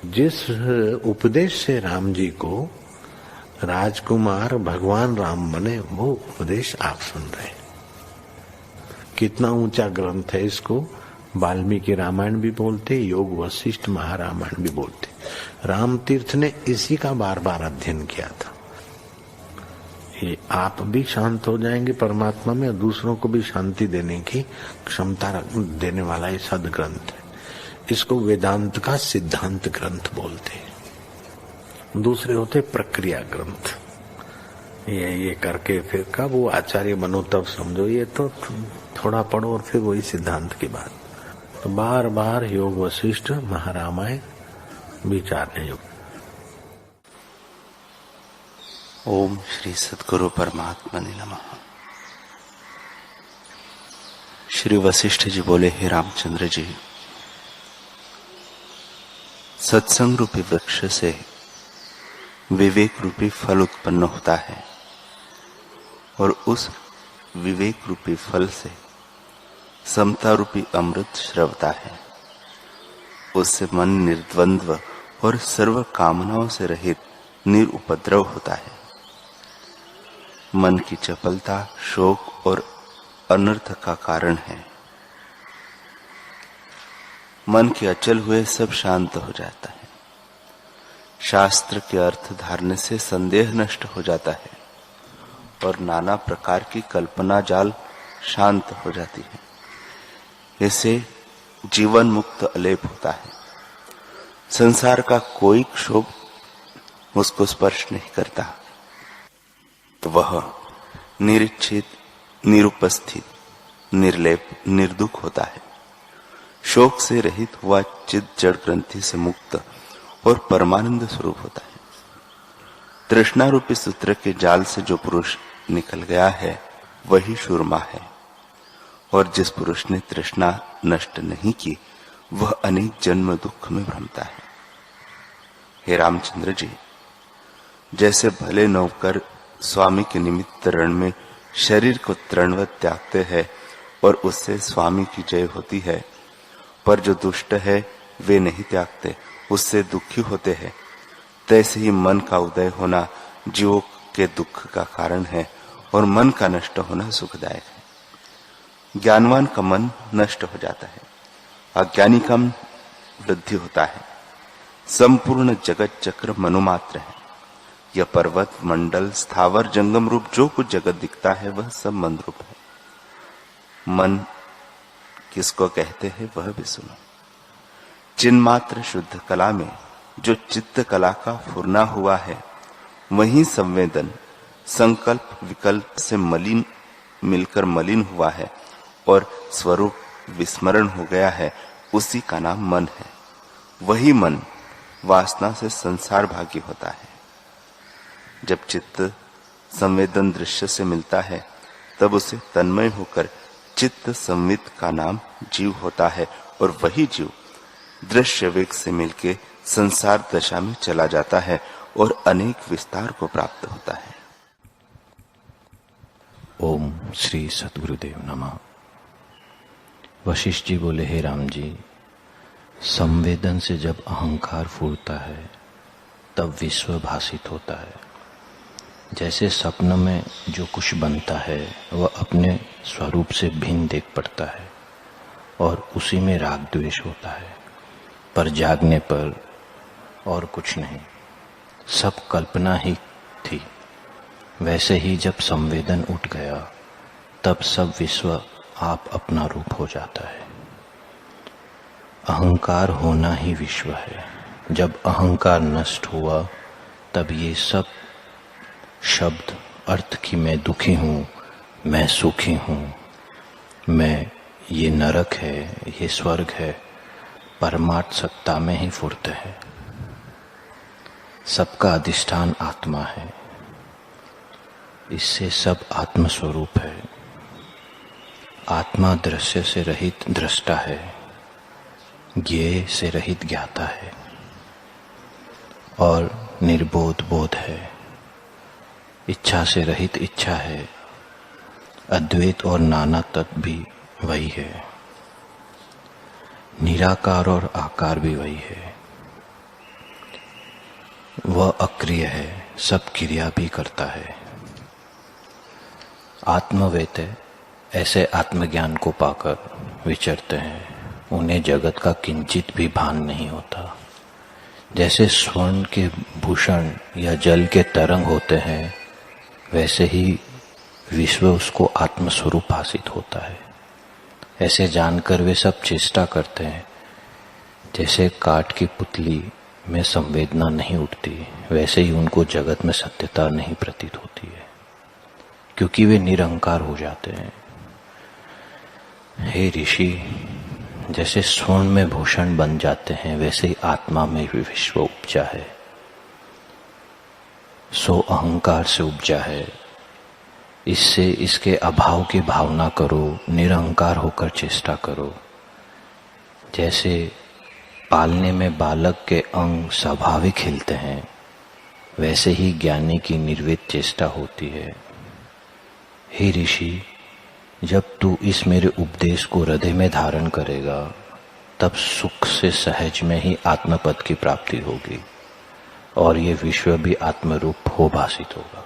जिस उपदेश से राम जी को राजकुमार भगवान राम बने, वो उपदेश आप सुन रहे हैं। कितना ऊंचा ग्रंथ है। इसको वाल्मीकि रामायण भी बोलते, योग वशिष्ठ महारामायण भी बोलते। राम तीर्थ ने इसी का बार बार अध्ययन किया था। ये आप भी शांत हो जाएंगे परमात्मा में, और दूसरों को भी शांति देने की क्षमता देने वाला ये सदग्रंथ है। इसको वेदांत का सिद्धांत ग्रंथ बोलते हैं। दूसरे होते प्रक्रिया ग्रंथ। ये करके फिर कब वो आचार्य बनो तब समझो। ये तो थोड़ा पढ़ो और फिर वही सिद्धांत की बात। तो बार बार योग वशिष्ठ महारामायण विचारने योग। ओम श्री सद्गुरु परमात्मा ने नमः। श्री वशिष्ठ जी बोले, हे रामचंद्र जी, सत्संग रूपी वृक्ष से विवेक रूपी फल उत्पन्न होता है और उस विवेक रूपी फल से समता रूपी अमृत स्रवता है। उससे मन निर्द्वंद्व और सर्व कामनाओं से रहित निरुपद्रव होता है। मन की चपलता शोक और अनर्थ का कारण है। मन के अचल हुए सब शांत हो जाता है। शास्त्र के अर्थ धारने से संदेह नष्ट हो जाता है और नाना प्रकार की कल्पना जाल शांत हो जाती है। इससे जीवन मुक्त अलेप होता है। संसार का कोई क्षोभ उसको स्पर्श नहीं करता। वह निरीक्षित, निरुपस्थित, निर्लेप, निर्दुख होता है। शोक से रहित हुआ चित्त जड़ ग्रंथि से मुक्त और परमानंद स्वरूप होता है। तृष्णा रूपी सूत्र के जाल से जो पुरुष निकल गया है वही शूरमा है, और जिस पुरुष ने तृष्णा नष्ट नहीं की वह अनेक जन्म दुख में भ्रमता है। हे रामचंद्र जी, जैसे भले नौकर स्वामी के निमित्त रण में शरीर को तृणवत त्यागते हैं और उससे स्वामी की जय होती है, पर जो दुष्ट है वे नहीं त्यागते, उससे दुखी होते हैं, तैसे ही मन का उदय होना जीवों के दुख का कारण है और मन का नष्ट होना सुखदायक है। ज्ञानवान का मन नष्ट हो जाता है, अज्ञानी का वृद्धि होता है। संपूर्ण जगत चक्र मनुमात्र है। यह पर्वत मंडल स्थावर जंगम रूप जो कुछ जगत दिखता है वह सब मन रूप है। मन किसको कहते हैं वह भी सुनो। चिन्मात्र शुद्ध कला में जो चित्त कला का फुरना हुआ है वही संवेदन संकल्प विकल्प से मलिन मिलकर मलिन हुआ है और स्वरूप विस्मरण हो गया है, उसी का नाम मन है। वही मन वासना से संसार भागी होता है। जब चित्त संवेदन दृश्य से मिलता है तब उसे तन्मय होकर चित्त संवित का नाम जीव होता है, और वही जीव दृश्य वेग से मिलके संसार दशा में चला जाता है और अनेक विस्तार को प्राप्त होता है। ओम श्री सद्गुरुदेव नमः। वशिष्ठ जी बोले, हे राम जी, संवेदन से जब अहंकार फूटता है तब विश्व भासित होता है। जैसे स्वप्न में जो कुछ बनता है वह अपने स्वरूप से भिन्न देख पड़ता है और उसी में राग द्वेष होता है, पर जागने पर और कुछ नहीं, सब कल्पना ही थी। वैसे ही जब संवेदन उठ गया तब सब विश्व आप अपना रूप हो जाता है। अहंकार होना ही विश्व है। जब अहंकार नष्ट हुआ तब ये सब शब्द अर्थ की मैं दुखी हूँ, मैं सुखी हूँ, मैं ये नरक है, ये स्वर्ग है, परमार्थ सत्ता में ही फुर्त है। सबका अधिष्ठान आत्मा है। इससे सब आत्म स्वरूप है। आत्मा दृश्य से रहित दृष्टा है, ज्ञेय से रहित ज्ञाता है और निर्बोध बोध है। इच्छा से रहित इच्छा है। अद्वैत और नाना तत्व भी वही है। निराकार और आकार भी वही है। वह अक्रिय है, सब क्रिया भी करता है। आत्मवेत्य ऐसे आत्मज्ञान को पाकर विचरते हैं, उन्हें जगत का किंचित भी भान नहीं होता। जैसे स्वर्ण के भूषण या जल के तरंग होते हैं, वैसे ही विश्व उसको आत्मस्वरूप भासित होता है। ऐसे जानकर वे सब चेष्टा करते हैं। जैसे काठ की पुतली में संवेदना नहीं उठती, वैसे ही उनको जगत में सत्यता नहीं प्रतीत होती है, क्योंकि वे निरंकार हो जाते हैं। हे ऋषि, जैसे स्वर्ण में भूषण बन जाते हैं, वैसे ही आत्मा में भी विश्व उपजा है। सो अहंकार से उपजा है। इससे इसके अभाव की भावना करो, निरंकार होकर चेष्टा करो। जैसे पालने में बालक के अंग स्वाभाविक हिलते हैं, वैसे ही ज्ञानी की निर्वित चेष्टा होती है। हे ऋषि, जब तू इस मेरे उपदेश को हृदय में धारण करेगा, तब सुख से सहज में ही आत्मपद की प्राप्ति होगी और ये विश्व भी आत्मरूप हो भासित होगा।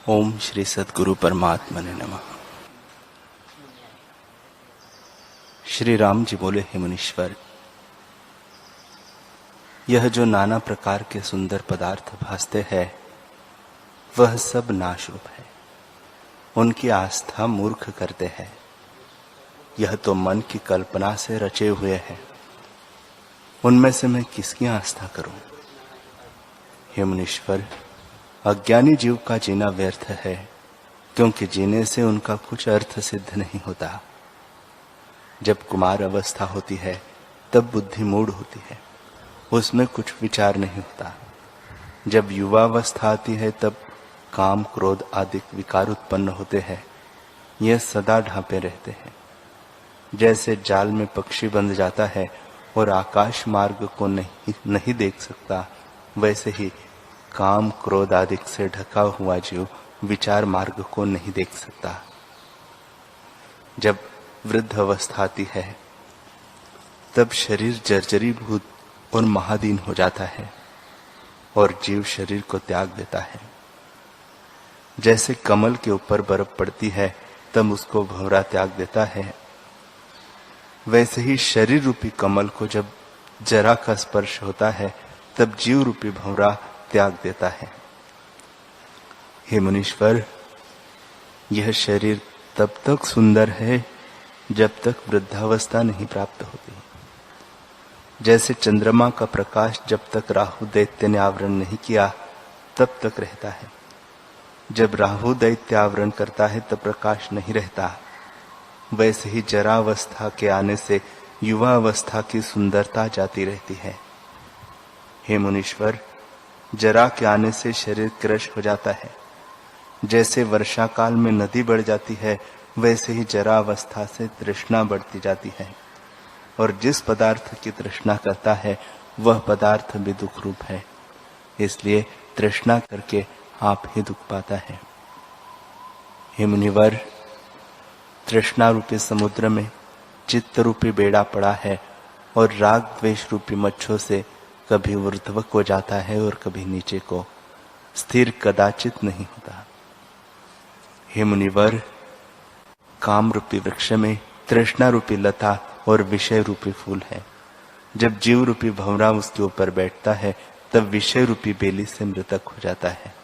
ओम श्री सद्गुरु परमात्मने नमः। श्री राम जी बोले, हे मुनीश्वर, यह जो नाना प्रकार के सुंदर पदार्थ भासते हैं, वह सब नाश रूप है। उनकी आस्था मूर्ख करते हैं। यह तो मन की कल्पना से रचे हुए हैं। उनमें से मैं किसकी आस्था करूं? हे मुनीश्वर, अज्ञानी जीव का जीना व्यर्थ है, क्योंकि जीने से उनका कुछ अर्थ सिद्ध नहीं होता। जब कुमार अवस्था होती है, तब बुद्धि मूढ़ होती है, उसमें कुछ विचार नहीं होता। जब युवावस्था आती है, तब काम, क्रोध आदि विकार उत्पन्न होते हैं। यह सदा ढांपे रहते हैं। जैसे जाल में पक्षी बंध जाता है और आकाश मार्ग को नहीं देख सकता, वैसे ही काम, क्रोध आदि से ढका हुआ जीव विचार मार्ग को नहीं देख सकता। जब वृद्ध अवस्था आती है, तब शरीर जर्जरीभूत और महादीन हो जाता है और जीव शरीर को त्याग देता है। जैसे कमल के ऊपर बर्फ पड़ती है, तब उसको भंवरा त्याग देता है, वैसे ही शरीर रूपी कमल को जब जरा का स्पर्श होता है, तब जीव रूपी भंवरा त्याग देता है। हे मुनीश्वर, यह शरीर तब तक सुंदर है जब तक वृद्धावस्था नहीं प्राप्त होती। जैसे चंद्रमा का प्रकाश जब तक राहु दैत्य ने आवरण नहीं किया, तब तक रहता है। जब राहु दैत्य आवरण करता है, तब प्रकाश नहीं रहता। वैसे ही जरावस्था के आने से युवा अवस्था की सुंदरता जाती रहती है। हे मुनीश्वर, जरा के आने से शरीर क्रश हो जाता है। जैसे वर्षा काल में नदी बढ़ जाती है, वैसे ही जरा अवस्था से तृष्णा बढ़ती जाती है, और जिस पदार्थ की तृष्णा करता है, वह पदार्थ भी दुख रूप है। इसलिए तृष्णा करके आप ही दुख पाता है। हे मुनिवर, तृष्णा रूपी समुद्र में चित्त रूपी बेड़ा पड़ा है और राग द्वेष रूपी मच्छों से कभी ऊर्ध्व को जाता है और कभी नीचे को, स्थिर कदाचित नहीं होता। हे मुनिवर, काम रूपी वृक्ष में तृष्णा रूपी लता और विषय रूपी फूल है। जब जीव रूपी भंवरा उसके ऊपर बैठता है, तब विषय रूपी बेली से मृतक हो जाता है।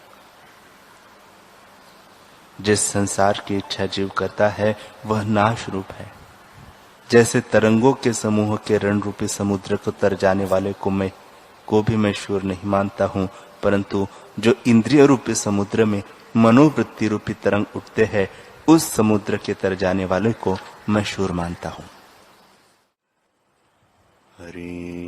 जिस संसार की इच्छा जीव करता है, वह नाश रूप है। जैसे तरंगों के समूह के रण रूपी समुद्र को तर जाने वाले को भी मैं शूर नहीं मानता हूँ, परंतु जो इंद्रिय रूपी समुद्र में मनोवृत्ति रूपी तरंग उठते हैं, उस समुद्र के तर जाने वाले को मैं शूर मानता हूँ। हरि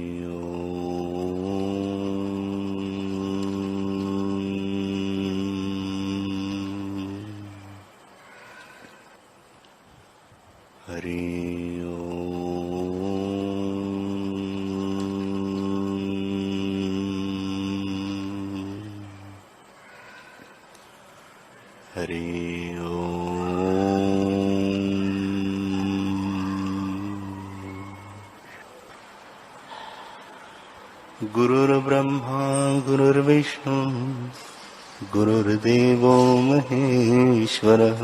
गुरुर्ब्रह्मा गुरुर्विष्णु गुरुर्देवो महेश्वरः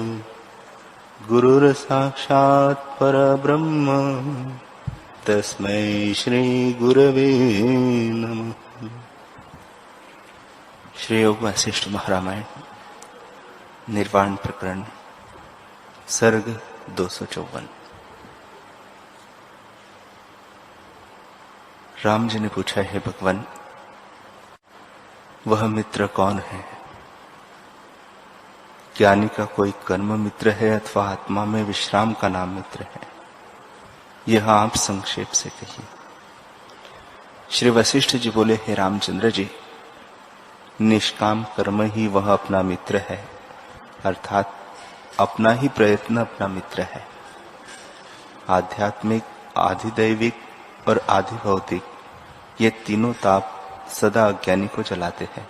गुरुर्साक्षात् परब्रह्म तस्मै श्री गुरवे नमः। श्री योग वशिष्ठ महारामायण निर्वाण प्रकरण सर्ग 254। राम जी ने पूछा, है भगवान, वह मित्र कौन है? ज्ञानी का कोई कर्म मित्र है अथवा आत्मा में विश्राम का नाम मित्र है? यह आप संक्षेप से कहिए। श्री वशिष्ठ जी बोले, हे रामचंद्र जी, निष्काम कर्म ही वह अपना मित्र है, अर्थात अपना ही प्रयत्न अपना मित्र है। आध्यात्मिक, आधिदैविक और आधिभौतिक ये तीनों ताप सदा अज्ञानी को जलाते हैं,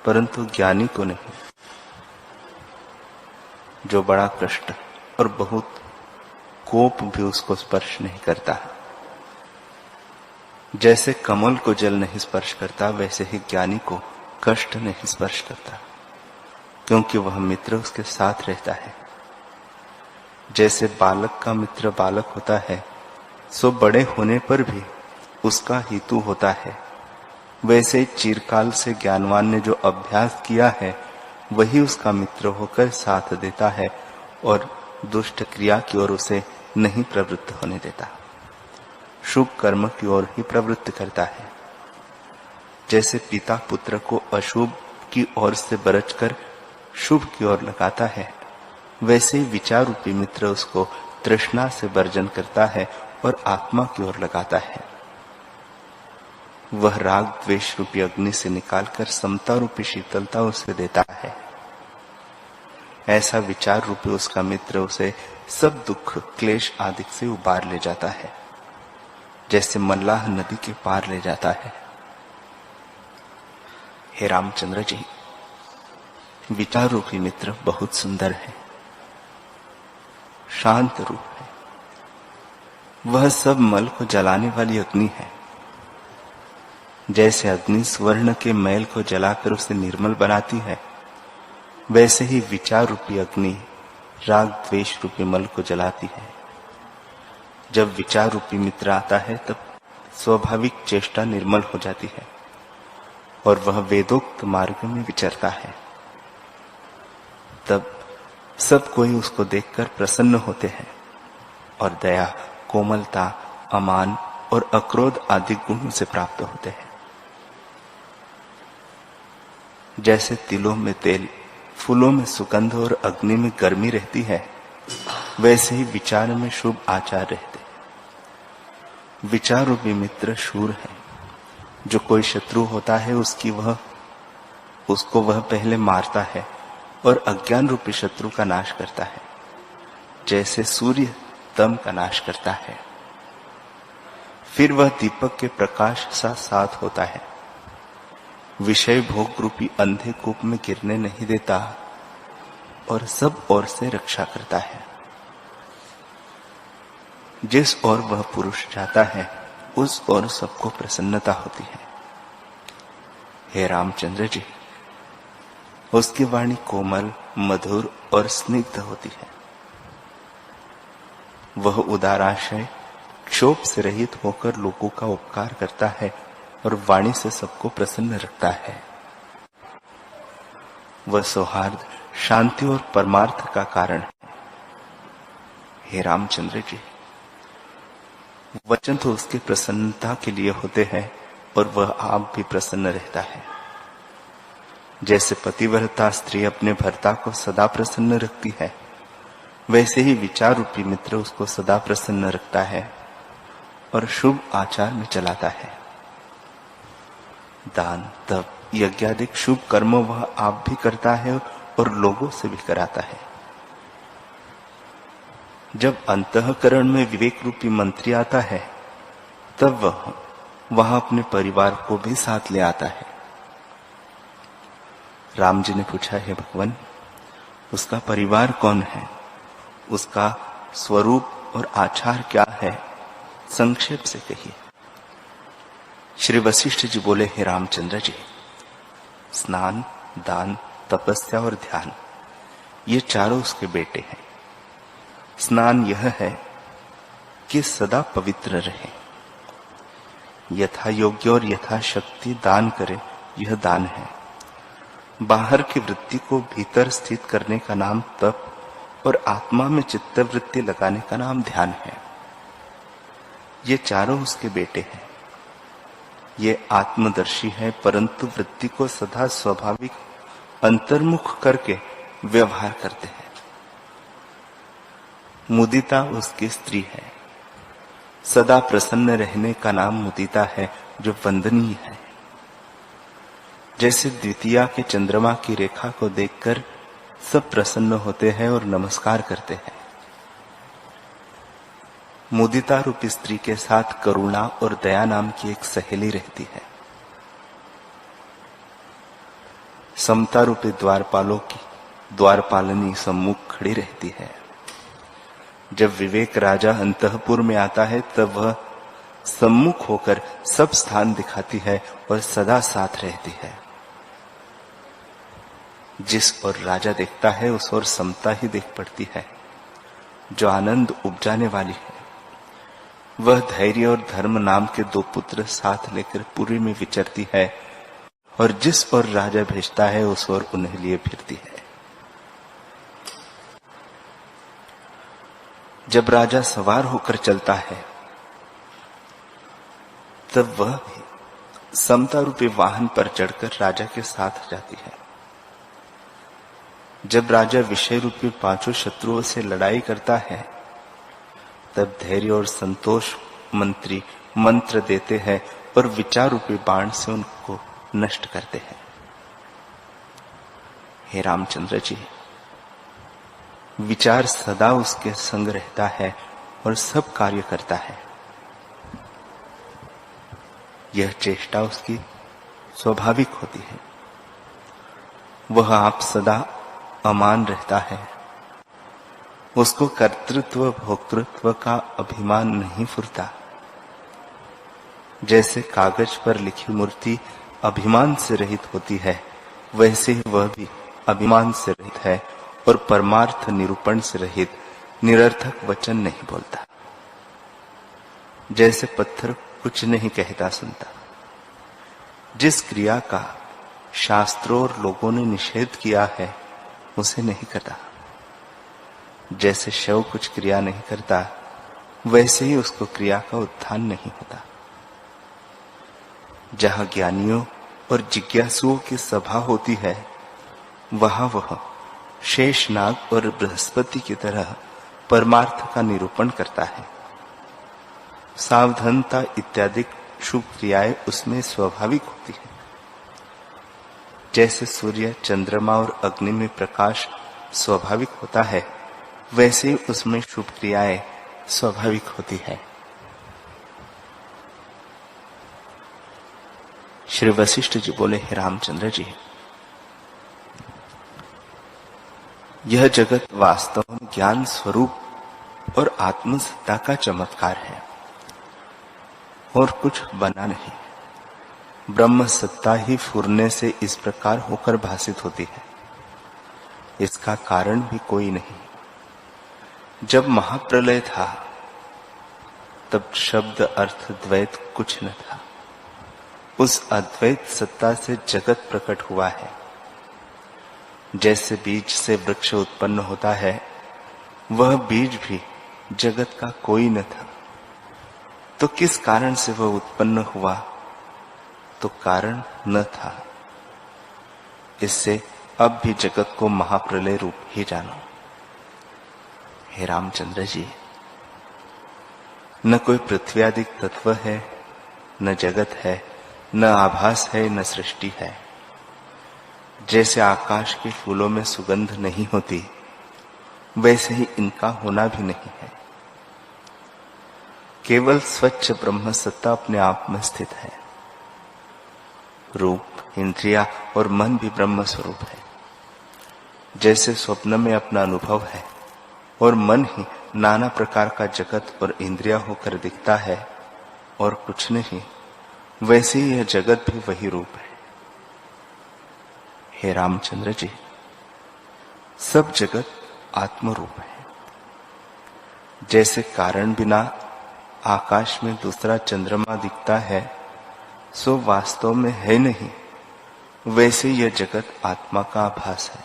परंतु ज्ञानी को नहीं, जो बड़ा कष्ट और बहुत कोप भी उसको स्पर्श नहीं करता। जैसे कमल को जल नहीं स्पर्श करता, वैसे ही ज्ञानी को कष्ट नहीं स्पर्श करता, क्योंकि वह मित्र उसके साथ रहता है। जैसे बालक का मित्र बालक होता है, सो बड़े होने पर भी उसका हितु होता है, वैसे चिरकाल से ज्ञानवान ने जो अभ्यास किया है वही उसका मित्र होकर साथ देता है और दुष्ट क्रिया की ओर उसे नहीं प्रवृत्त होने देता, शुभ कर्म की ओर ही प्रवृत्त करता है। जैसे पिता पुत्र को अशुभ की ओर से बरचकर शुभ की ओर लगाता है, वैसे ही विचार रूपी मित्र उसको तृष्णा से वर्जन करता है और आत्मा की ओर लगाता है। वह राग द्वेष रूपी अग्नि से निकालकर समता रूपी शीतलता उसे देता है। ऐसा विचार रूपी उसका मित्र उसे सब दुख क्लेश आदि से उबार ले जाता है, जैसे मल्लाह नदी के पार ले जाता है। हे रामचंद्र जी, विचार रूपी मित्र बहुत सुंदर है, शांत रूप है। वह सब मल को जलाने वाली अग्नि है। जैसे अग्नि स्वर्ण के मैल को जलाकर उसे निर्मल बनाती है, वैसे ही विचार रूपी अग्नि राग द्वेष रूपी मल को जलाती है। जब विचार रूपी मित्र आता है तब स्वाभाविक चेष्टा निर्मल हो जाती है और वह वेदोक्त मार्ग में विचरता है। तब सब कोई उसको देखकर प्रसन्न होते हैं और दया, कोमलता, अमान और अक्रोध आदि गुण उसे प्राप्त होते हैं। जैसे तिलों में तेल, फूलों में सुगंध और अग्नि में गर्मी रहती है, वैसे ही विचार में शुभ आचार रहते। विचार रूपी मित्र शूर है। जो कोई शत्रु होता है उसको वह पहले मारता है और अज्ञान रूपी शत्रु का नाश करता है, जैसे सूर्य तम का नाश करता है। फिर वह दीपक के प्रकाश सा साथ होता है, विषय भोग रूपी अंधे कूप में गिरने नहीं देता और सब ओर से रक्षा करता है। जिस ओर वह पुरुष जाता है उस ओर सबको प्रसन्नता होती है। हे रामचंद्र जी, उसकी वाणी कोमल, मधुर और स्निग्ध होती है। वह उदाराशय, क्षोभ से रहित होकर लोगों का उपकार करता है और वाणी से सबको प्रसन्न रखता है। वह सौहार्द, शांति और परमार्थ का कारण है। हे रामचंद्र जी, वचन तो उसके प्रसन्नता के लिए होते हैं और वह आप भी प्रसन्न रहता है। जैसे पतिव्रता स्त्री अपने भर्ता को सदा प्रसन्न रखती है, वैसे ही विचार रूपी मित्र उसको सदा प्रसन्न रखता है और शुभ आचार में चलाता है। दान, तप, यज्ञादिक शुभ कर्म वह आप भी करता है और लोगों से भी कराता है। जब अंतःकरण में विवेक रूपी मंत्री आता है, तब वह अपने परिवार को भी साथ ले आता है। राम जी ने पूछा, है भगवान, उसका परिवार कौन है? उसका स्वरूप और आचार क्या है? संक्षेप से कहिए। श्री वशिष्ठ जी बोले, हे रामचंद्र जी, स्नान, दान, तपस्या और ध्यान, ये चारों उसके बेटे हैं। स्नान यह है कि सदा पवित्र रहे, यथा योग्य और यथा शक्ति दान करे, यह दान है। बाहर की वृत्ति को भीतर स्थित करने का नाम तप और आत्मा में चित्त वृत्ति लगाने का नाम ध्यान है। ये चारों उसके बेटे हैं। ये आत्मदर्शी है, परंतु वृत्ति को सदा स्वाभाविक अंतर्मुख करके व्यवहार करते हैं। मुदिता उसकी स्त्री है। सदा प्रसन्न रहने का नाम मुदिता है, जो वंदनीय है। जैसे द्वितीया के चंद्रमा की रेखा को देखकर सब प्रसन्न होते हैं और नमस्कार करते हैं, मुदिता रूपी स्त्री के साथ करुणा और दया नाम की एक सहेली रहती है। समता रूपी द्वारपालों की द्वारपालनी सम्मुख खड़ी रहती है। जब विवेक राजा अंतःपुर में आता है, तब वह सम्मुख होकर सब स्थान दिखाती है और सदा साथ रहती है। जिस ओर राजा देखता है, उस ओर समता ही देख पड़ती है, जो आनंद उपजाने वाली है। वह धैर्य और धर्म नाम के दो पुत्र साथ लेकर पुरी में विचरती है, और जिस ओर राजा भेजता है, उस ओर उन्हें लिए फिरती है। जब राजा सवार होकर चलता है, तब वह समता रूपी वाहन पर चढ़कर राजा के साथ जाती है। जब राजा विषय रूपी पांचों शत्रुओं से लड़ाई करता है, तब धैर्य और संतोष मंत्री मंत्र देते हैं और विचार रूपी बाण से उनको नष्ट करते हैं। हे रामचंद्र जी, विचार सदा उसके संग रहता है और सब कार्य करता है। यह चेष्टा उसकी स्वाभाविक होती है। वह आप सदा अमान रहता है। उसको कर्तृत्व भोक्तृत्व का अभिमान नहीं फुरता। जैसे कागज पर लिखी मूर्ति अभिमान से रहित होती है, वैसे ही वह भी अभिमान से रहित है और परमार्थ निरूपण से रहित निरर्थक वचन नहीं बोलता। जैसे पत्थर कुछ नहीं कहता सुनता। जिस क्रिया का शास्त्रों और लोगों ने निषेध किया है, उसे नहीं करता। जैसे शव कुछ क्रिया नहीं करता, वैसे ही उसको क्रिया का उत्थान नहीं होता। जहां ज्ञानियों और जिज्ञासुओं की सभा होती है, वहां वह शेषनाग और बृहस्पति की तरह परमार्थ का निरूपण करता है। सावधानता इत्यादि शुभ क्रियाएं उसमें स्वाभाविक होती है। जैसे सूर्य, चंद्रमा और अग्नि में प्रकाश स्वाभाविक होता है, वैसे ही उसमें शुभ क्रियाएं स्वाभाविक होती है। श्री वशिष्ठ जी बोले, हे रामचंद्र जी, यह जगत वास्तव में ज्ञान स्वरूप और आत्मसत्ता का चमत्कार है और कुछ बना नहीं। ब्रह्म सत्ता ही फुरने से इस प्रकार होकर भासित होती है। इसका कारण भी कोई नहीं। जब महाप्रलय था, तब शब्द अर्थ द्वैत कुछ न था। उस अद्वैत सत्ता से जगत प्रकट हुआ है। जैसे बीज से वृक्ष उत्पन्न होता है, वह बीज भी जगत का कोई न था। तो किस कारण से वह उत्पन्न हुआ? तो कारण न था। इससे अब भी जगत को महाप्रलय रूप ही जानो। हे रामचंद्र जी, न कोई पृथ्वी आदि तत्व है, न जगत है, न आभास है, न सृष्टि है। जैसे आकाश के फूलों में सुगंध नहीं होती, वैसे ही इनका होना भी नहीं है। केवल स्वच्छ ब्रह्म सत्ता अपने आप में स्थित है। रूप, इंद्रिया और मन भी ब्रह्म स्वरूप है। जैसे स्वप्न में अपना अनुभव है और मन ही नाना प्रकार का जगत और इंद्रिया होकर दिखता है और कुछ नहीं, वैसे ही यह जगत भी वही रूप है। हे रामचंद्र जी, सब जगत आत्मरूप है। जैसे कारण बिना आकाश में दूसरा चंद्रमा दिखता है, सो वास्तव में है नहीं, वैसे यह जगत आत्मा का आभास है।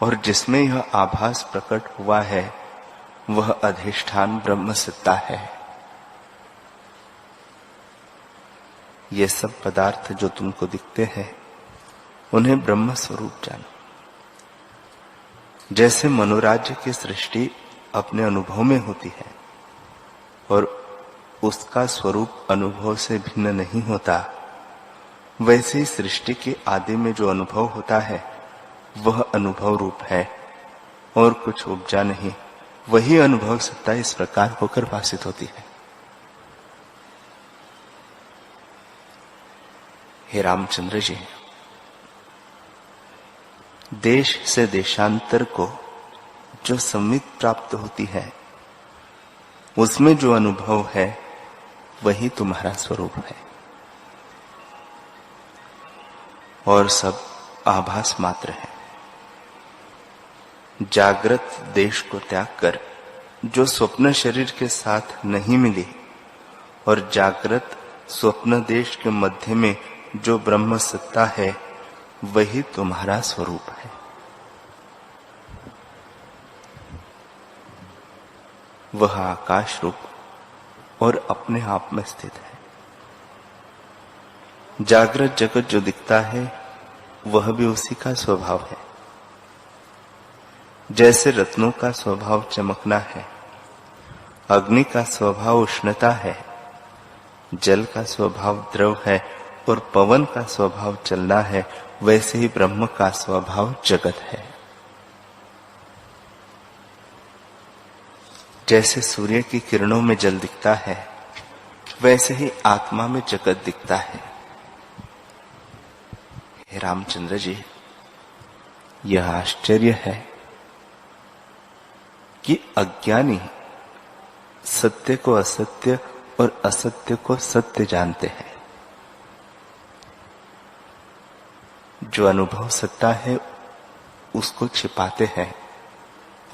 और जिसमें यह आभास प्रकट हुआ है वह अधिष्ठान ब्रह्म सत्ता है। ये सब पदार्थ जो तुमको दिखते हैं उन्हें ब्रह्म स्वरूप जानो। जैसे मनोराज्य की सृष्टि अपने अनुभव में होती है और उसका स्वरूप अनुभव से भिन्न नहीं होता, वैसे ही सृष्टि के आदि में जो अनुभव होता है वह अनुभव रूप है और कुछ उपजा नहीं। वही अनुभव सत्ता इस प्रकार होकर भाषित होती है। हे रामचंद्र जी, देश से देशांतर को जो संवित प्राप्त होती है उसमें जो अनुभव है वही तुम्हारा स्वरूप है और सब आभास मात्र है। जागृत देश को त्याग कर जो स्वप्न शरीर के साथ नहीं मिली और जागृत स्वप्न देश के मध्य में जो ब्रह्म सत्ता है वही तुम्हारा स्वरूप है। वह आकाश रूप और अपने आप में स्थित है। जागृत जगत जो दिखता है वह भी उसी का स्वभाव है। जैसे रत्नों का स्वभाव चमकना है, अग्नि का स्वभाव उष्णता है, जल का स्वभाव द्रव है और पवन का स्वभाव चलना है, वैसे ही ब्रह्म का स्वभाव जगत है। जैसे सूर्य की किरणों में जल दिखता है वैसे ही आत्मा में जगत दिखता है। हे रामचंद्र जी, यह आश्चर्य है कि अज्ञानी सत्य को असत्य और असत्य को सत्य जानते हैं। जो अनुभव सत्ता है उसको छिपाते हैं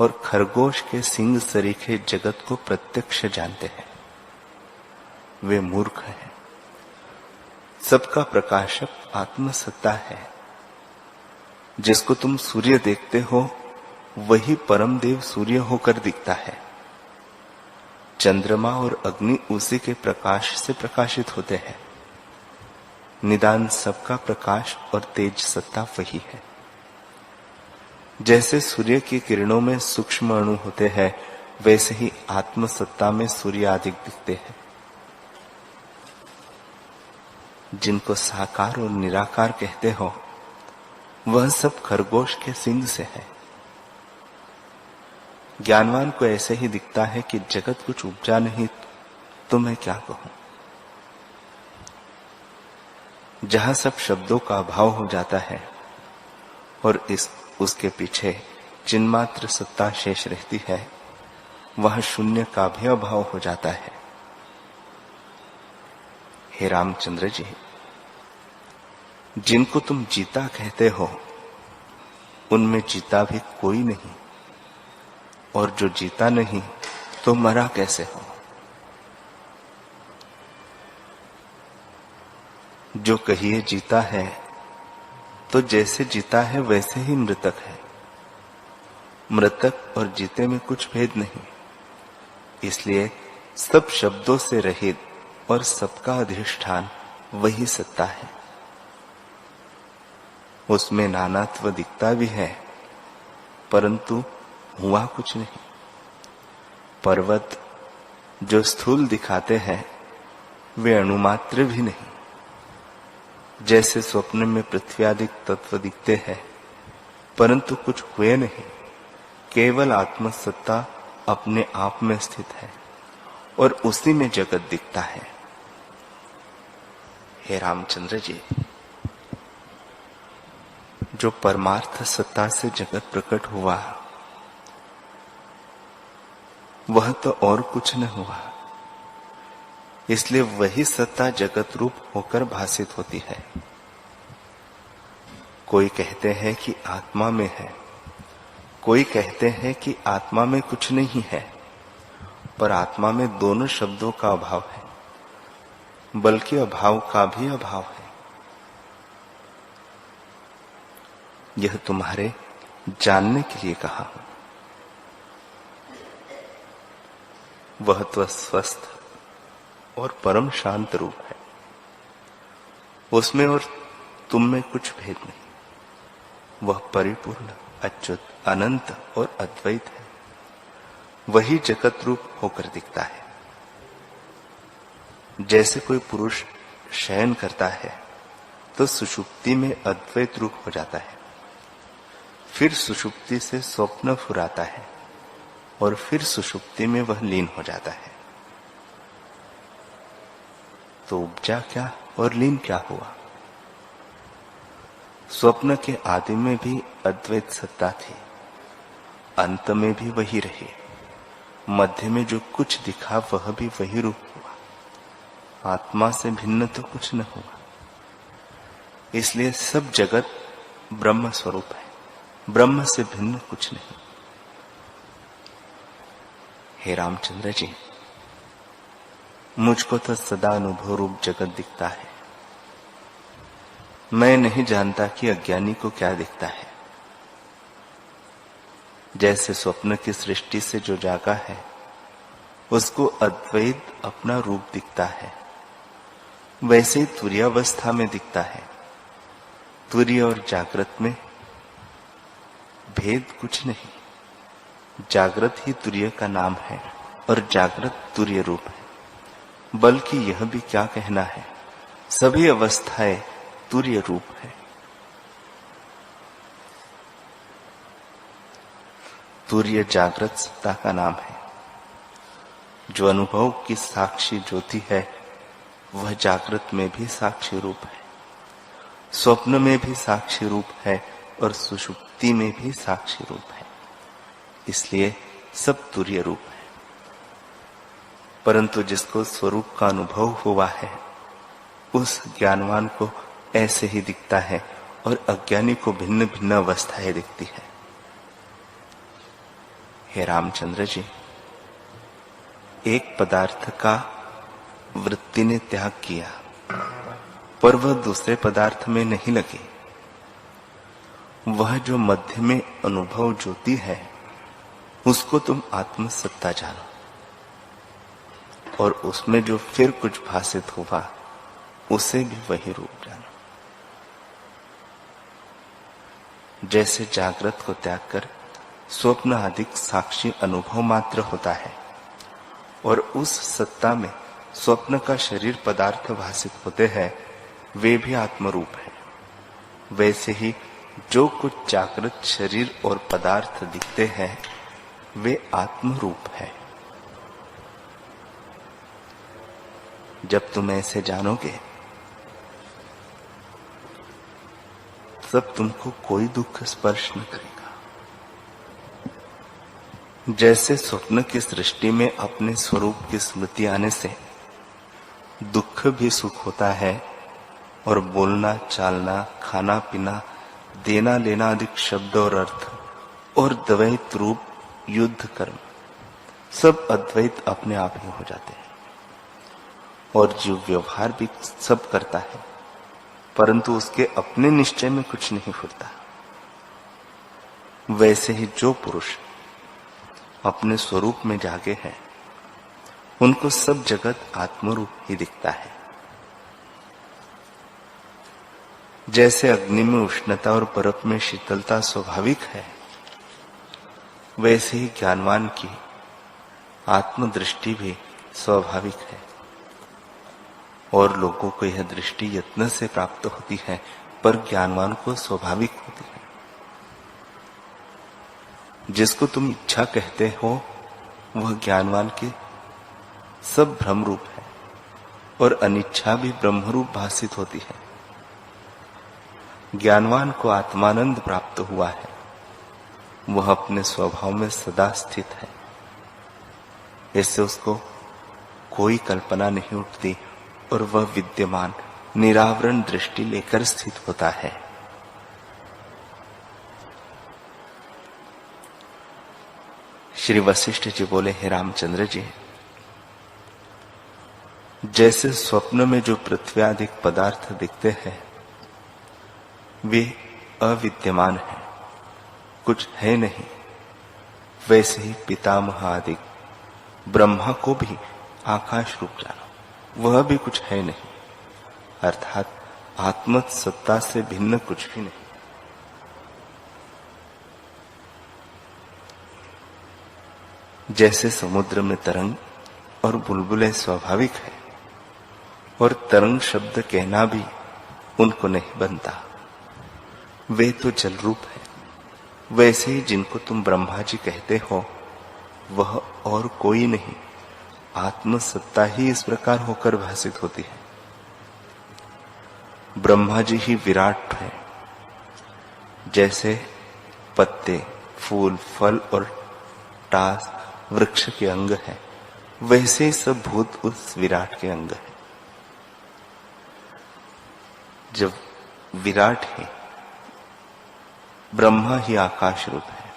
और खरगोश के सींग सरीखे जगत को प्रत्यक्ष जानते हैं। वे मूर्ख हैं। सबका प्रकाशक आत्म सत्ता है। जिसको तुम सूर्य देखते हो वही परम देव सूर्य होकर दिखता है। चंद्रमा और अग्नि उसी के प्रकाश से प्रकाशित होते हैं। निदान सबका प्रकाश और तेज सत्ता वही है। जैसे सूर्य की किरणों में सूक्ष्म अणु होते हैं वैसे ही आत्म सत्ता में सूर्य अधिक दिखते हैं। जिनको साकार और निराकार कहते हो वह सब खरगोश के सींग से है। ज्ञानवान को ऐसे ही दिखता है कि जगत कुछ उपजा नहीं, तो मैं क्या कहूं। जहां सब शब्दों का अभाव हो जाता है और उसके पीछे चिन्मात्र सत्ता शेष रहती है, वह शून्य का भी अभाव हो जाता है। हे रामचंद्र जी, जिनको तुम जीता कहते हो उनमें जीता भी कोई नहीं, और जो जीता नहीं तो मरा कैसे हो। जो कहिए जीता है तो जैसे जीता है वैसे ही मृतक है। मृतक और जीते में कुछ भेद नहीं, इसलिए सब शब्दों से रहित और सबका अधिष्ठान वही सत्ता है। उसमें नानात्व दिखता भी है परंतु हुआ कुछ नहीं। पर्वत जो स्थूल दिखाते हैं वे अणुमात्र भी नहीं। जैसे स्वप्न में पृथ्वी आदि तत्व दिखते हैं परंतु कुछ हुए नहीं, केवल आत्मसत्ता अपने आप में स्थित है और उसी में जगत दिखता है। हे रामचंद्र जी, जो परमार्थ सत्ता से जगत प्रकट हुआ वह तो और कुछ न हुआ, इसलिए वही सत्ता जगत रूप होकर भासित होती है। कोई कहते हैं कि आत्मा में है, कोई कहते हैं कि आत्मा में कुछ नहीं है, पर आत्मा में दोनों शब्दों का अभाव है, बल्कि अभाव का भी अभाव है। यह तुम्हारे जानने के लिए कहा हूं। वह तो स्वस्थ और परम शांत रूप है, उसमें और तुम में कुछ भेद नहीं। वह परिपूर्ण, अच्युत, अनंत और अद्वैत है। वही जगत रूप होकर दिखता है। जैसे कोई पुरुष शयन करता है तो सुषुप्ति में अद्वैत रूप हो जाता है, फिर सुषुप्ति से स्वप्न फुराता है और फिर सुषुप्ति में वह लीन हो जाता है। तो उपजा क्या और लीन क्या हुआ? स्वप्न के आदि में भी अद्वैत सत्ता थी, अंत में भी वही रही, मध्य में जो कुछ दिखा वह भी वही रूप हुआ। आत्मा से भिन्न तो कुछ न हुआ। इसलिए सब जगत ब्रह्म स्वरूप है, ब्रह्म से भिन्न कुछ नहीं। हे रामचंद्र जी, मुझको तो सदा अनुभव रूप जगत दिखता है। मैं नहीं जानता कि अज्ञानी को क्या दिखता है। जैसे स्वप्न की सृष्टि से जो जागा है उसको अद्वैत अपना रूप दिखता है, वैसे ही तुर्यावस्था में दिखता है। तुर्य और जागृत में भेद कुछ नहीं। जागृत ही तुर्य का नाम है और जागृत तुर्य रूप है। बल्कि यह भी क्या कहना है, सभी अवस्थाएं तुर्य रूप है। तुर्य जागृत सत्ता का नाम है। जो अनुभव की साक्षी ज्योति है वह जागृत में भी साक्षी रूप है, स्वप्न में भी साक्षी रूप है और सुषुप्ति में भी साक्षी रूप है। इसलिए सब तुर्य रूप है। परंतु जिसको स्वरूप का अनुभव हुआ है उस ज्ञानवान को ऐसे ही दिखता है और अज्ञानी को भिन्न भिन्न अवस्थाएं दिखती है। हे रामचंद्र जी, एक पदार्थ का वृत्ति ने त्याग किया पर वह दूसरे पदार्थ में नहीं लगी। वह जो मध्य में अनुभव ज्योति है उसको तुम आत्म सत्ता जानो और उसमें जो फिर कुछ भासित हुआ उसे भी वही रूप जानो। जैसे जागृत को त्याग कर स्वप्न अधिक साक्षी अनुभव मात्र होता है और उस सत्ता में स्वप्न का शरीर पदार्थ भासित होते हैं, वे भी आत्मरूप है। वैसे ही जो कुछ जागृत शरीर और पदार्थ दिखते हैं वे आत्मरूप है। जब तुम ऐसे जानोगे तब तुमको कोई दुख स्पर्श न करेगा। जैसे स्वप्न की सृष्टि में अपने स्वरूप की स्मृति आने से दुख भी सुख होता है और बोलना, चालना, खाना पीना, देना लेना अधिक शब्द और अर्थ और द्वैत रूप युद्ध कर्म सब अद्वैत अपने आप ही हो जाते हैं। और जीव व्यवहार भी सब करता है परंतु उसके अपने निश्चय में कुछ नहीं फुरता। वैसे ही जो पुरुष अपने स्वरूप में जागे हैं उनको सब जगत आत्मरूप ही दिखता है। जैसे अग्नि में उष्णता और बर्फ में शीतलता स्वाभाविक है, वैसे ही ज्ञानवान की आत्मदृष्टि भी स्वाभाविक है। और लोगों को यह दृष्टि यत्न से प्राप्त होती है पर ज्ञानवान को स्वाभाविक होती है। जिसको तुम इच्छा कहते हो वह ज्ञानवान के सब भ्रम रूप है और अनिच्छा भी ब्रह्मरूप भासित होती है। ज्ञानवान को आत्मानंद प्राप्त हुआ है, वह अपने स्वभाव में सदा स्थित है। इससे उसको कोई कल्पना नहीं उठती और वह विद्यमान निरावरण दृष्टि लेकर स्थित होता है। श्री वशिष्ठ जी बोले, हे रामचंद्र जी, जैसे स्वप्न में जो पृथ्वी आदि पदार्थ दिखते हैं वे अविद्यमान है, कुछ है नहीं, वैसे ही पितामह आदि ब्रह्मा को भी आकाश रूप जानो, वह भी कुछ है नहीं, अर्थात आत्म सत्ता से भिन्न कुछ भी नहीं। जैसे समुद्र में तरंग और बुलबुलें स्वाभाविक है और तरंग शब्द कहना भी उनको नहीं बनता, वे तो जल रूप है, वैसे ही जिनको तुम ब्रह्मा जी कहते हो वह और कोई नहीं, आत्म सत्ता ही इस प्रकार होकर भासित होती है। ब्रह्मा जी ही विराट है। जैसे पत्ते, फूल, फल और टास वृक्ष के अंग है, वैसे ही सब भूत उस विराट के अंग है। जब विराट है, ब्रह्मा ही आकाश रूप है,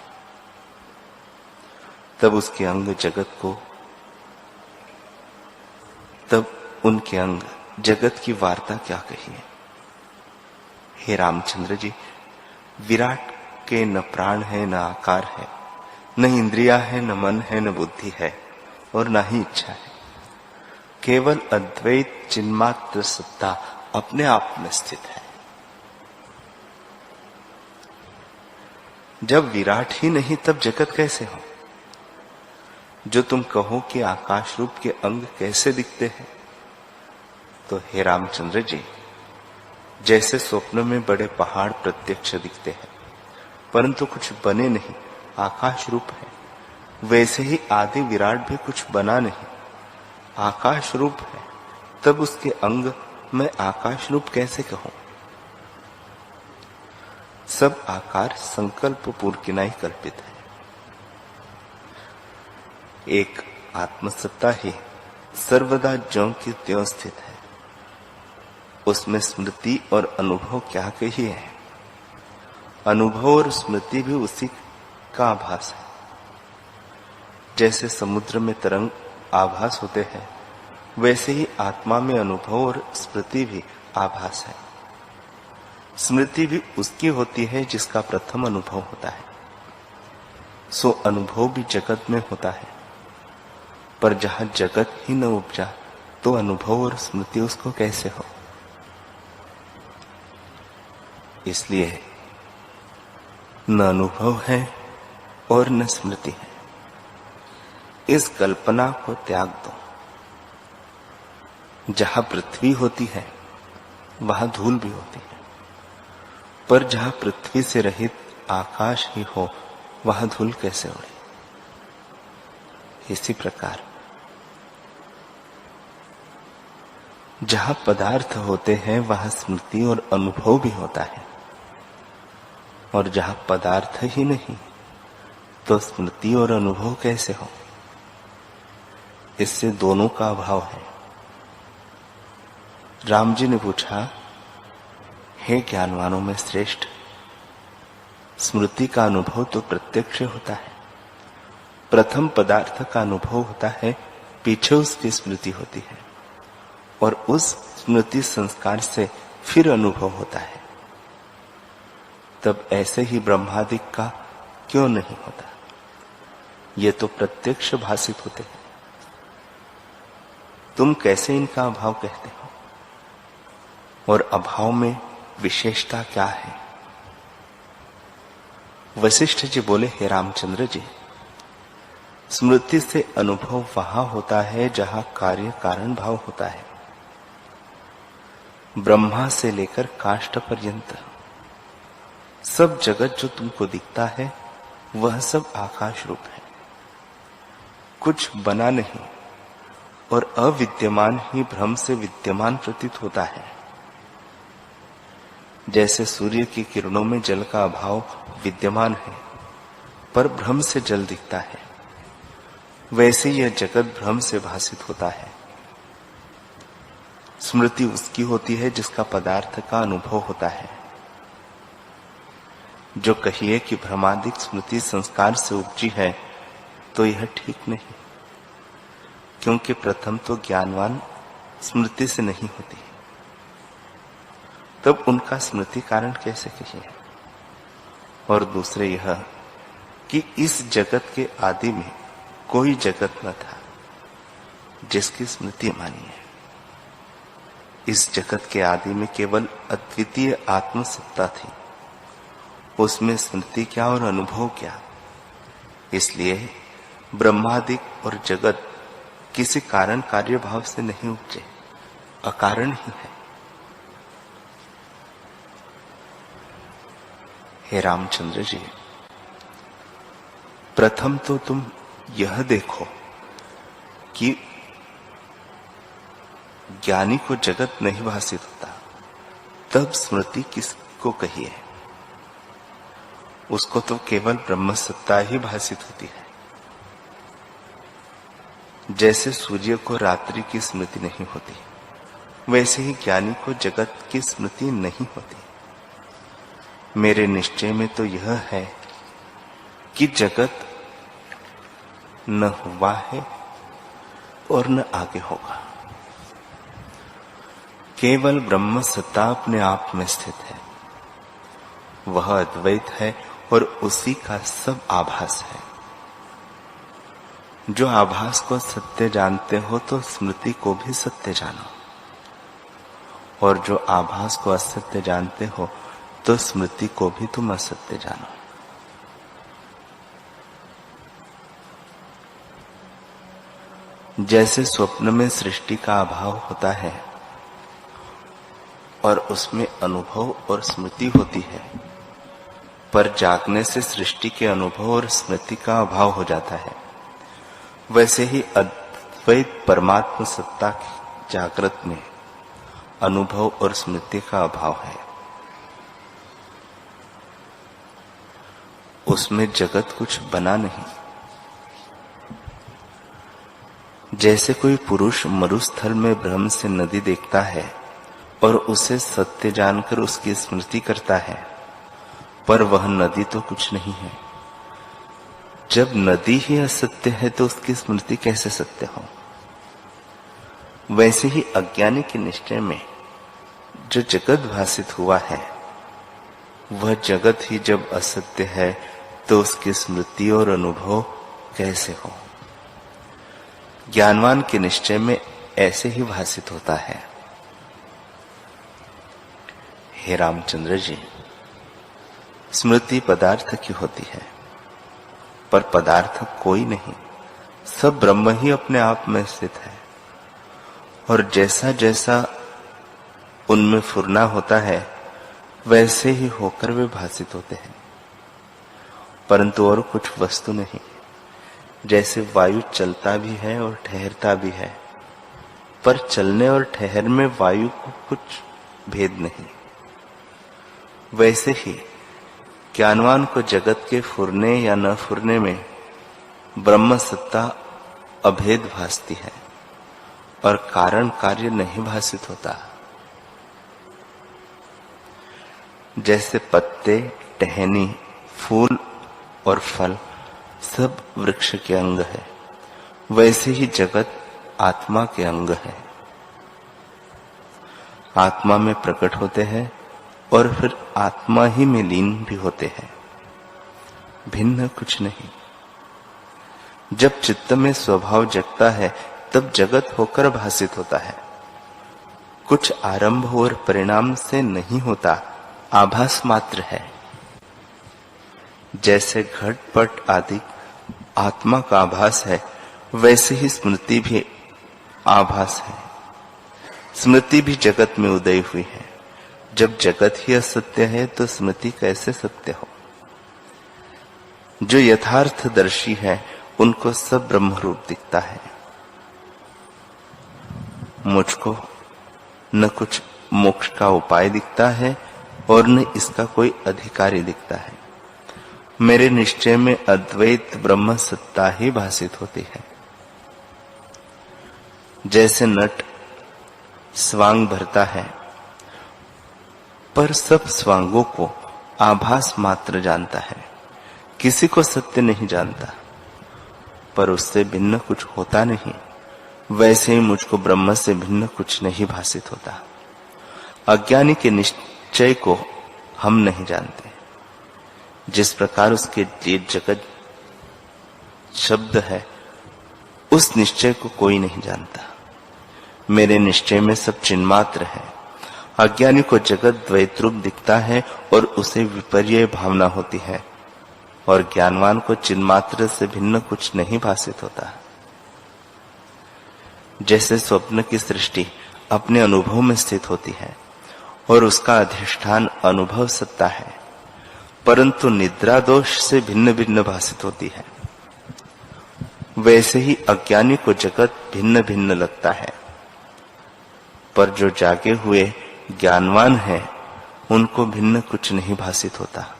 तब उसके अंग जगत को, तब उनके अंग जगत की वार्ता क्या कही है। हे रामचंद्र जी, विराट के न प्राण है, न आकार है, न इंद्रिया है, न मन है, न बुद्धि है और न ही इच्छा है। केवल अद्वैत चिन्मात्र सत्ता अपने आप में स्थित है। जब विराट ही नहीं तब जगत कैसे हो? जो तुम कहो कि आकाश रूप के अंग कैसे दिखते हैं, तो हे रामचंद्र जी, जैसे स्वप्न में बड़े पहाड़ प्रत्यक्ष दिखते हैं परंतु कुछ बने नहीं, आकाश रूप है, वैसे ही आदि विराट भी कुछ बना नहीं, आकाश रूप है, तब उसके अंग मैं आकाश रूप कैसे कहूं? सब आकार संकल्प पूर्वकिनाई कल्पित है। एक आत्मसत्ता ही सर्वदा ज्यों की त्यों स्थित है, उसमें स्मृति और अनुभव क्या कही है? अनुभव और स्मृति भी उसी का आभास है। जैसे समुद्र में तरंग आभास होते हैं, वैसे ही आत्मा में अनुभव और स्मृति भी आभास है। स्मृति भी उसकी होती है जिसका प्रथम अनुभव होता है, सो अनुभव भी जगत में होता है, पर जहां जगत ही न उपजा तो अनुभव और स्मृति उसको कैसे हो? इसलिए न अनुभव है और न स्मृति है। इस कल्पना को त्याग दो। जहां पृथ्वी होती है वहां धूल भी होती है, पर जहां पृथ्वी से रहित आकाश ही हो वहां धूल कैसे उड़े? इसी प्रकार जहां पदार्थ होते हैं वहां स्मृति और अनुभव भी होता है, और जहां पदार्थ ही नहीं तो स्मृति और अनुभव कैसे हो? इससे दोनों का अभाव है। राम जी ने पूछा, हे ज्ञानवानों में श्रेष्ठ, स्मृति का अनुभव तो प्रत्यक्ष होता है, प्रथम पदार्थ का अनुभव होता है, पीछे उसकी स्मृति होती है और उस स्मृति संस्कार से फिर अनुभव होता है। तब ऐसे ही ब्रह्मादिक का क्यों नहीं होता? ये तो प्रत्यक्ष भासित होते हैं, तुम कैसे इनका अभाव कहते हो? और अभाव में विशेषता क्या है? वशिष्ठ जी बोले, हे रामचंद्र जी, स्मृति से अनुभव वहां होता है जहां कार्य कारण भाव होता है। ब्रह्मा से लेकर काष्ठ पर्यंत सब जगत जो तुमको दिखता है वह सब आकाश रूप है, कुछ बना नहीं और अविद्यमान ही भ्रम से विद्यमान प्रतीत होता है। जैसे सूर्य की किरणों में जल का अभाव विद्यमान है पर भ्रम से जल दिखता है, वैसे यह जगत भ्रम से भासित होता है स्मृति उसकी होती है जिसका पदार्थ का अनुभव होता है। जो कहिए कि भ्रमादिक स्मृति संस्कार से उपजी है, तो यह ठीक नहीं, क्योंकि प्रथम तो ज्ञानवान स्मृति से नहीं होती, तब उनका स्मृति कारण कैसे कहिए। और दूसरे यह कि इस जगत के आदि में कोई जगत न था जिसकी स्मृति मानी है। इस जगत के आदि में केवल अद्वितीय आत्मसत्ता थी, उसमें स्मृति क्या और अनुभव क्या। इसलिए ब्रह्मादिक और जगत किसी कारण कार्य भाव से नहीं उपजे, अकारण ही है। हे रामचंद्र जी, प्रथम तो तुम यह देखो कि ज्ञानी को जगत नहीं भासित होता, तब स्मृति किसको कहिए। उसको तो केवल ब्रह्म सत्ता ही भासित होती है। जैसे सूर्य को रात्रि की स्मृति नहीं होती, वैसे ही ज्ञानी को जगत की स्मृति नहीं होती। मेरे निश्चय में तो यह है कि जगत न हुआ है और न आगे होगा। केवल ब्रह्म सत्ता अपने आप में स्थित है, वह अद्वैत है और उसी का सब आभास है। जो आभास को सत्य जानते हो तो स्मृति को भी सत्य जानो, और जो आभास को असत्य जानते हो तो स्मृति को भी तुम असत्य जानो। जैसे स्वप्न में सृष्टि का अभाव होता है और उसमें अनुभव और स्मृति होती है, पर जागने से सृष्टि के अनुभव और स्मृति का अभाव हो जाता है, वैसे ही अद्वैत परमात्मा सत्ता की जागृत में अनुभव और स्मृति का अभाव है। उसमें जगत कुछ बना नहीं। जैसे कोई पुरुष मरुस्थल में भ्रम से नदी देखता है और उसे सत्य जानकर उसकी स्मृति करता है, पर वह नदी तो कुछ नहीं है। जब नदी ही असत्य है तो उसकी स्मृति कैसे सत्य हो। वैसे ही अज्ञानी के निश्चय में जो जगत भासित हुआ है, वह जगत ही जब असत्य है तो उसकी स्मृति और अनुभव कैसे हो। ज्ञानवान के निश्चय में ऐसे ही भासित होता है। हे रामचंद्र जी, स्मृति पदार्थ की होती है, पर पदार्थ कोई नहीं, सब ब्रह्म ही अपने आप में स्थित है। और जैसा जैसा उनमें फुरना होता है, वैसे ही होकर वे भासित होते हैं, परंतु और कुछ वस्तु नहीं। जैसे वायु चलता भी है और ठहरता भी है, पर चलने और ठहर में वायु को कुछ भेद नहीं। वैसे ही ज्ञानवान को जगत के फुरने या न फुरने में ब्रह्म सत्ता अभेद भासती है और कारण कार्य नहीं भासित होता। जैसे पत्ते, टहनी, फूल और फल सब वृक्ष के अंग है, वैसे ही जगत आत्मा के अंग है। आत्मा में प्रकट होते हैं और फिर आत्मा ही में लीन भी होते हैं, भिन्न कुछ नहीं। जब चित्त में स्वभाव जगता है तब जगत होकर भासित होता है। कुछ आरंभ और परिणाम से नहीं होता, आभास मात्र है। जैसे घटपट आदि आत्मा का आभास है, वैसे ही स्मृति भी आभास है। स्मृति भी जगत में उदय हुई है। जब जगत ही असत्य है तो स्मृति कैसे सत्य हो। जो यथार्थदर्शी है उनको सब ब्रह्म रूप दिखता है। मुझको न कुछ मोक्ष का उपाय दिखता है और न इसका कोई अधिकारी दिखता है। मेरे निश्चय में अद्वैत ब्रह्म सत्ता ही भासित होती है। जैसे नट स्वांग भरता है, पर सब स्वांगों को आभास मात्र जानता है, किसी को सत्य नहीं जानता, पर उससे भिन्न कुछ होता नहीं। वैसे ही मुझको ब्रह्म से भिन्न कुछ नहीं भासित होता। अज्ञानी के निश्चय को हम नहीं जानते। जिस प्रकार उसके लिए जगत शब्द है, उस निश्चय को कोई नहीं जानता। मेरे निश्चय में सब चिन्मात्र है। अज्ञानी को जगत द्वैतरूप दिखता है और उसे विपर्य भावना होती है, और ज्ञानवान को चिन्मात्र से भिन्न कुछ नहीं भासित होता। जैसे स्वप्न की सृष्टि अपने अनुभव में स्थित होती है और उसका अधिष्ठान अनुभव सत्ता है, परंतु निद्रा दोष से भिन्न भिन्न भासित होती है, वैसे ही अज्ञानी को जगत भिन्न भिन्न लगता है, पर जो जागे हुए ज्ञानवान है उनको भिन्न कुछ नहीं भासित होता।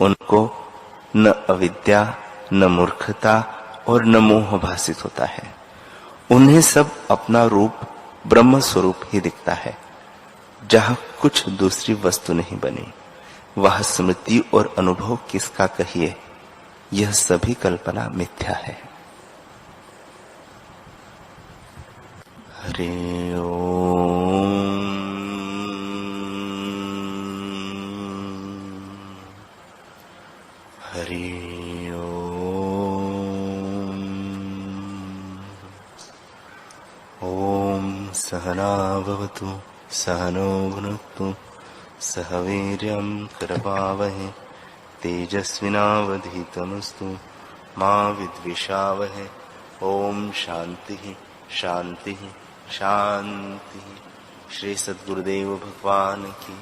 उनको न अविद्या, न मूर्खता और न मोह भासित होता है। उन्हें सब अपना रूप ब्रह्म स्वरूप ही दिखता है। जहां कुछ दूसरी वस्तु नहीं बनी, वह स्मृति और अनुभव किसका कहिए, यह सभी कल्पना मिथ्या है। हरि ओम। हरि ओम। ओम सहना भवतु सहनो भुनक्तु सह वीर्यं करवावहै तेजस्विनावधीतमस्तु मा विद्विषावहै। ओम शांति शांति शांति। श्री सद्गुरुदेव भगवान की